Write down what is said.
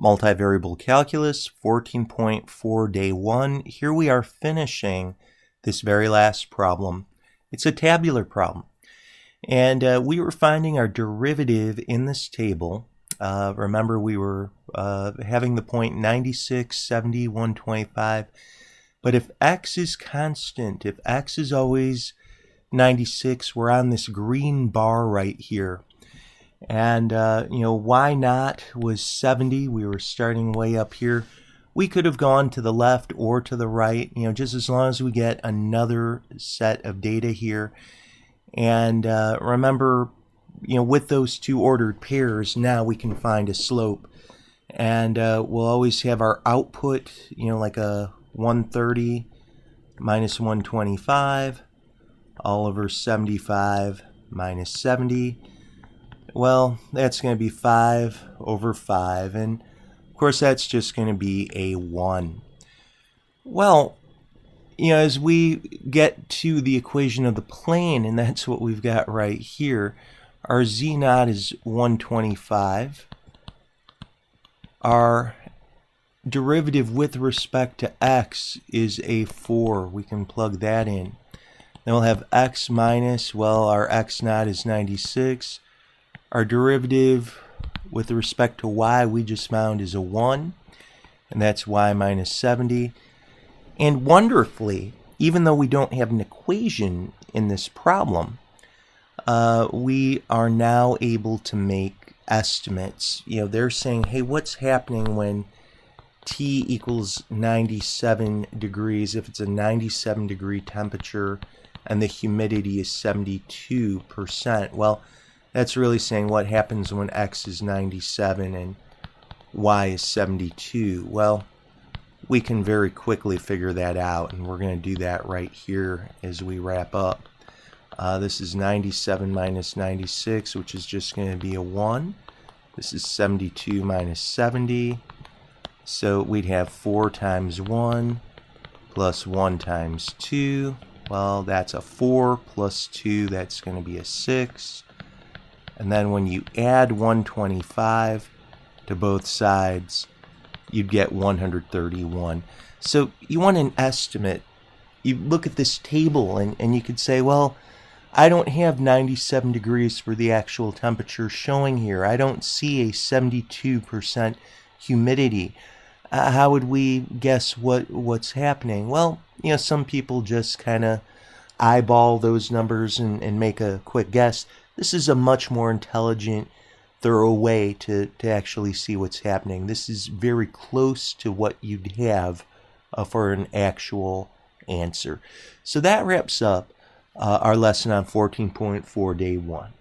Multivariable Calculus 14.4 Day 1. Here we are finishing this very last problem. It's a tabular problem. And we were finding our derivative in this table. Remember, we were having the point 96, 70, 125. But if x is constant, if x is always 96, we're on this green bar right here. And, y naught was 70. We were starting way up here. We could have gone to the left or to the right, just as long as we get another set of data here. And remember, with those two ordered pairs, now we can find a slope. And we'll always have our output, like a 130 minus 125, all over 75 minus 70. Well, that's going to be 5 over 5, and of course that's just going to be a 1. Well, as we get to the equation of the plane, and that's what we've got right here, our z naught is 125. Our derivative with respect to x is a 4. We can plug that in. Then we'll have x minus, our x naught is 96. Our derivative with respect to y we just found is a 1, and that's y minus 70. And wonderfully, even though we don't have an equation in this problem, we are now able to make estimates. They're saying, hey, what's happening when T equals 97 degrees, if it's a 97 degree temperature and the humidity is 72%? Well, that's really saying what happens when x is 97 and y is 72. Well, we can very quickly figure that out, and we're going to do that right here as we wrap up. This is 97 minus 96, which is just going to be a 1. This is 72 minus 70. So we'd have 4 times 1 plus 1 times 2. Well, that's a 4 plus 2. That's going to be a 6. And then when you add 125 to both sides, you'd get 131. So you want an estimate. You look at this table and you could say, well, I don't have 97 degrees for the actual temperature showing here. I don't see a 72% humidity. How would we guess what's happening? Well, some people just kind of eyeball those numbers and make a quick guess. This is a much more intelligent, thorough way to actually see what's happening. This is very close to what you'd have for an actual answer. So that wraps up our lesson on 14.4 Day 1.